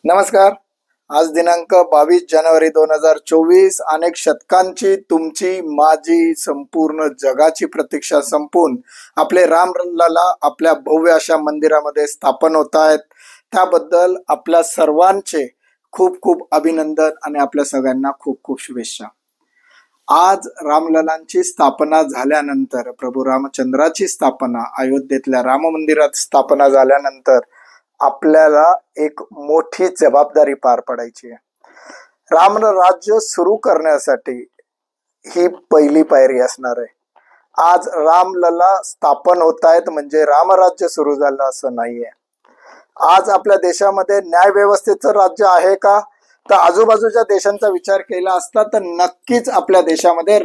नमस्कार. आज दिनांक 22 जानेवारी 2024. अनेक शतकांची तुमची माझी संपूर्ण जगाची प्रतीक्षा संपून आपले रामलला आपल्या भव्य अशा मंदिरामध्ये स्थापन होत आहेत. त्याबद्दल आपल्या सर्वांचे खूप खूप अभिनंदन आणि आपल्या सगळ्यांना खूप खूप शुभेच्छा. आज रामललांची स्थापना झाल्यानंतर, प्रभू रामचंद्राची स्थापना अयोध्येतल्या राम मंदिरात स्थापना झाल्यानंतर आपल्याला एक मोठी जबाबदारी पार पडायची आहे. राम राज्य सुरू करण्यासाठी ही पहिली पायरी असणार आहे. आज रामलला स्थापन होत आहेत म्हणजे रामराज्य सुरू झालं असं नाहीये. आज आपल्या देशामध्ये न्याय व्यवस्थेचं राज्य आहे का, तर आजूबाजूच्या देशांचा विचार केला असता तर नक्कीच आपल्या देशामध्ये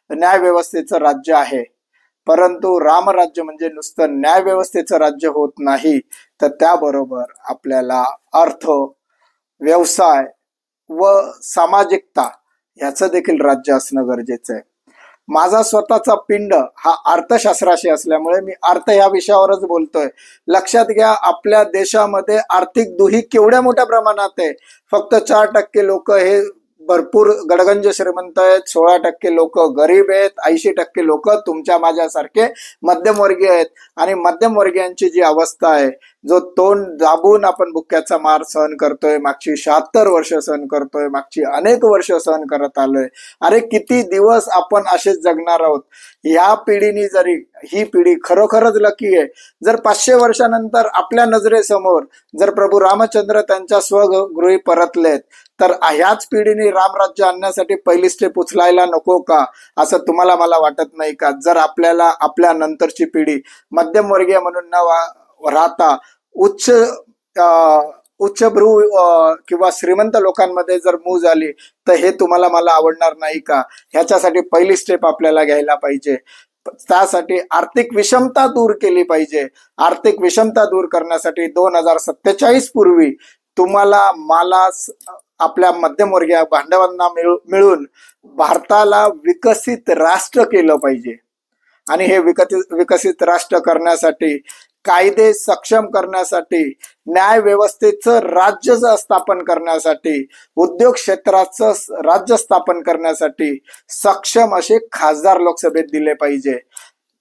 न्याय व्यवस्थेचं राज्य आहे. परंतु रामराज्य म्हणजे नुसतं न्याय व्यवस्थेचं राज्य होत नाही, तर त्याबरोबर आपल्याला अर्थ, व्यवसाय व सामाजिकता याचं देखील राज्य असणं गरजेचं आहे. माझा स्वतःचा पिंड हा अर्थशास्त्राशी असल्यामुळे मी अर्थ या विषयावरच बोलतोय. लक्षात घ्या, आपल्या देशामध्ये आर्थिक दुही केवढ्या मोठ्या प्रमाणात आहे. फक्त 4% लोक हे भरपूर गडगंज श्रीमंत आहेत, 16% लोक गरीब आहेत, 80% लोक तुमच्या माझ्यासारखे मध्यमवर्गीय आहेत. आणि मध्यमवर्गीयांची जी अवस्था आहे, जो तोंड दाबून आपण बुक्क्याचा मार सहन करतोय, मागची 76 वर्ष सहन करतोय, मागची अनेक वर्ष सहन करत आलोय. अरे किती दिवस आपण असेच जगणार आहोत. या पिढीने जरी, ही पिढी खरोखरच लकी आहे. जर 500 वर्षानंतर आपल्या नजरेसमोर जर प्रभू रामचंद्र त्यांच्या स्वगृही परतलेत, तर ह्याच पिढीने रामराज्य आणण्यासाठी पहिली स्टेप उचलायला नको का, असं तुम्हाला मला वाटत नाही का? जर आपल्याला आपल्या नंतरची पिढी मध्यमवर्गीय म्हणून न राहता उच्चभ्रू किंवा श्रीमंत लोकांमध्ये जर मूव झाली, तर हे तुम्हाला मला आवडणार नाही का? ह्याच्यासाठी पहिली स्टेप आपल्याला घ्यायला पाहिजे. त्यासाठी आर्थिक विषमता दूर केली पाहिजे. आर्थिक विषमता दूर करण्यासाठी 2047 पूर्वी तुम्हाला मला आपल्या मध्यमवर्गीय बांधवांना मिळून भारताला विकसित राष्ट्र केलं पाहिजे. आणि हे विकसित राष्ट्र करण्यासाठी, कायदे सक्षम करण्यासाठी, न्याय व्यवस्थेचं राज्य स्थापन करण्यासाठी, उद्योग क्षेत्राचं राज्य स्थापन करण्यासाठी सक्षम असे खासदार लोकसभेत दिले पाहिजे.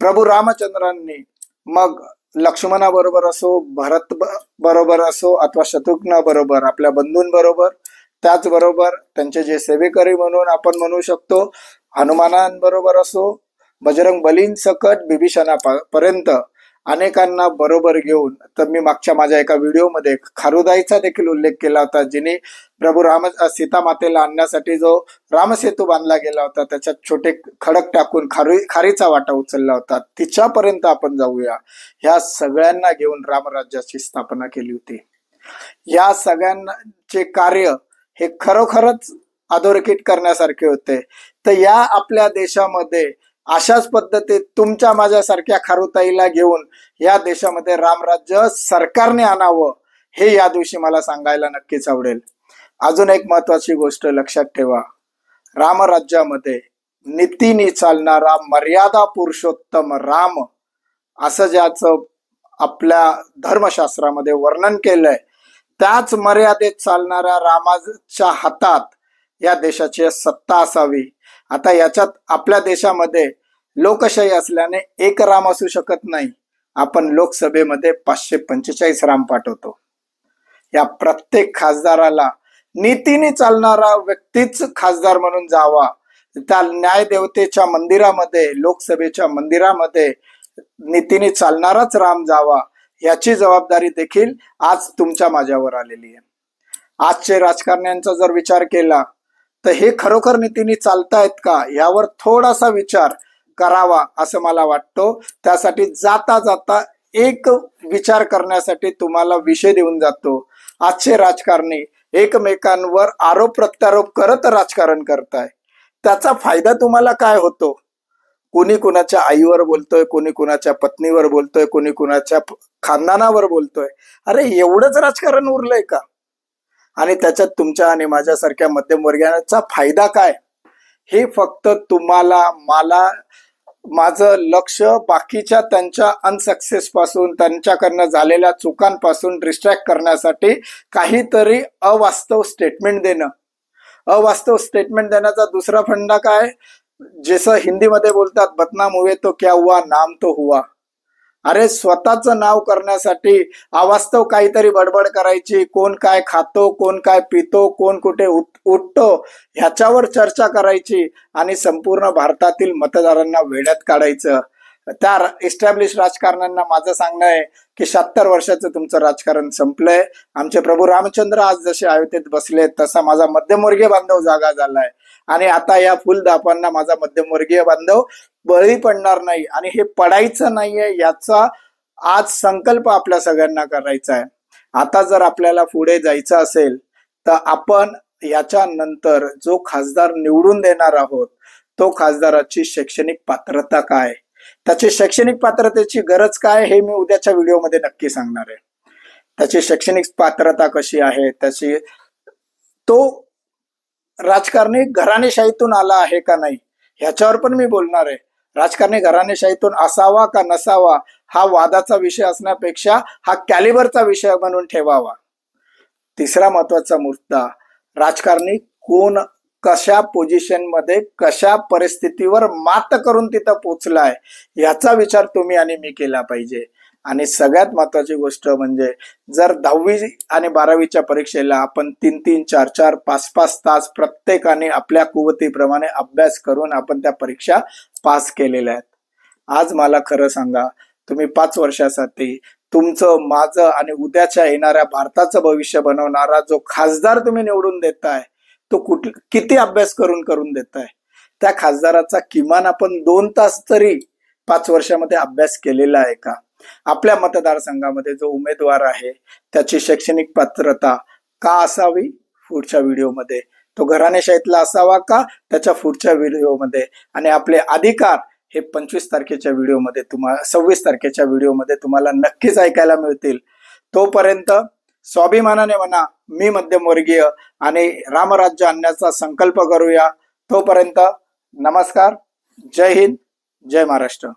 प्रभू रामचंद्रांनी मग लक्ष्मणाबरोबर असो, भरत बरोबर असो अथवा शत्रुघ्न बरोबर, आपल्या बंधूंबरोबर, त्याचबरोबर त्यांचे जे सेवेकरी म्हणून आपण म्हणू शकतो, हनुमानांबरोबर असो, बजरंग बलींसकट बिभीषणापर्यंत अनेकांना बरोबर घेऊन, तर मी मागच्या माझ्या एका व्हिडिओमध्ये खारुताईचा देखील उल्लेख केला होता, जिने प्रभू सीता मातेला आणण्यासाठी जो रामसेतू बांधला गेला होता, त्याच्यात छोटे खडक टाकून खारीचा वाटा उचलला होता. तिच्यापर्यंत आपण जाऊया. ह्या सगळ्यांना घेऊन रामराज्याची स्थापना केली होती. या सगळ्यांचे कार्य हे खरोखरच अधोरेखित करण्यासारखे होते. तर या आपल्या देशामध्ये अशाच पद्धतीत तुमच्या माझ्यासारख्या खारुताईला घेऊन या देशामध्ये रामराज्य सरकारने आणावं, हे या दिवशी मला सांगायला नक्कीच आवडेल. अजून एक महत्वाची गोष्ट लक्षात ठेवा, रामराज्यामध्ये नीतीने चालणारा मर्यादा पुरुषोत्तम राम असं ज्याचं आपल्या धर्मशास्त्रामध्ये वर्णन केलंय, त्याच मर्यादेत चालणाऱ्या रामाच्या हातात या देशाची सत्ता असावी. आता याच्यात आपल्या देशामध्ये लोकशाही असल्याने एक राम असू शकत नाही. आपण लोकसभेमध्ये 545 राम पाठवतो. या प्रत्येक खासदाराला नीतीने चालणारा व्यक्तीच खासदार म्हणून जावा. त्या न्यायदेवतेच्या मंदिरामध्ये, लोकसभेच्या मंदिरामध्ये नीतीने चालणाराच राम जावा, याची जबाबदारी देखील आज तुमच्या माझ्यावर आलेली आहे. आजचे राजकारण्यांचा जर विचार केला तर हे खरोखर नीतीने चालतायत का, यावर थोडासा विचार करावा असं मला वाटतो. त्यासाठी जाता जाता एक विचार करण्यासाठी तुम्हाला विषय देऊन जातो. आजचे राजकारणी एकमेकांवर आरोप प्रत्यारोप करत राजकारण करताय, त्याचा फायदा तुम्हाला काय होतो? कोणी कुणाच्या आईवर बोलतोय, कोणी कुणाच्या पत्नीवर बोलतोय, कोणी कुणाच्या खानदानावर बोलतोय. अरे एवढंच राजकारण उरलंय का? आणि त्याच्यात तुमच्या आणि माझ्यासारख्या मध्यमवर्गीयांचा फायदा काय? हे फक्त तुम्हाला मला माझं लक्ष बाकीच्या त्यांच्या अनसक्सेस पासून, त्यांच्याकडनं झालेल्या चुकांपासून डिस्ट्रॅक्ट करण्यासाठी काहीतरी अवास्तव स्टेटमेंट देणं. अवास्तव स्टेटमेंट देण्याचा दुसरा फंडा काय, जसं हिंदीमध्ये बोलतात, बदनाम हुए तो क्या हुआ, नाम तो हुआ. अरे स्वतःचं नाव करण्यासाठी अवास्तव काहीतरी बडबड करायची, कोण काय खातो, कोण काय पितो, कोण कुठे उठतो ह्याच्यावर चर्चा करायची आणि संपूर्ण भारतातील मतदारांना वेड्यात काढायचं. त्या इस्टॅब्लिश राजकारण्यांना माझं सांगणं आहे की 76 वर्षाचं तुमचं राजकारण संपलंय. आमचे प्रभू रामचंद्र आज जसे अयोध्येत बसले तसा माझा मध्यमवर्गीय बांधव जागा झालाय आणि आता या फुलदापांना माझा मध्यमवर्गीय बांधव बळी पडणार नाही आणि हे पडायचं नाहीये याचा आज संकल्प आपल्या सगळ्यांना करायचा आहे. आता जर आपल्याला पुढे जायचं असेल तर आपण याच्यानंतर जो खासदार निवडून देणार आहोत तो खासदाराची शैक्षणिक पात्रता काय, त्याची शैक्षणिक पात्रतेची गरज काय हे मी उद्याच्या व्हिडिओमध्ये नक्की सांगणार आहे. त्याची शैक्षणिक पात्रता कशी आहे, त्याची तो राजकारणी घराणेशाहीतून आला आहे का नाही ह्याच्यावर पण मी बोलणार आहे. राजकारणी घराणेशाहीतून असावा का नसावा हा वादाचा विषय असण्यापेक्षा हा कॅलिबरचा विषय म्हणून ठेवावा. तिसरा महत्वाचा मुद्दा, राजकारणी कोण कशा पोझिशन मध्ये कशा परिस्थितीवर मात करून तिथं पोचलाय याचा विचार तुम्ही आणि मी केला पाहिजे. आणि सगळ्यात महत्वाची गोष्ट म्हणजे जर 10वी आणि 12वीच्या परीक्षेला आपण 3-3, 4-4, 5-5 तास प्रत्येकाने आपल्या कुवतीप्रमाणे अभ्यास करून आपण त्या परीक्षा पास केलेल्या आहेत. आज मला खरं सांगा, तुम्ही 5 वर्षासाठी तुमचं, माझं आणि उद्याच्या येणाऱ्या भारताचं भविष्य बनवणारा जो खासदार तुम्ही निवडून देताय तो किती अभ्यास करून देताय. त्या खासदाराचा किमान आपण 2 तास तरी 5 वर्षामध्ये अभ्यास केलेला आहे का. आपल्या मतदारसंघामध्ये जो उमेदवार आहे त्याची शैक्षणिक पात्रता का असावी पुढच्या व्हिडिओमध्ये, तो घराणेशाहीतला असावा का त्याच्या पुढच्या व्हिडिओमध्ये, आणि आपले अधिकार हे 25 तारखेच्या व्हिडिओमध्ये 26 तारखेच्या व्हिडिओमध्ये तुम्हाला नक्कीच ऐकायला मिळतील. तोपर्यंत स्वाभिमानाने म्हणा, मी मध्यमवर्गीय आणि रामराज्य आणण्याचा संकल्प करूया. तोपर्यंत नमस्कार, जय हिंद, जय महाराष्ट्र.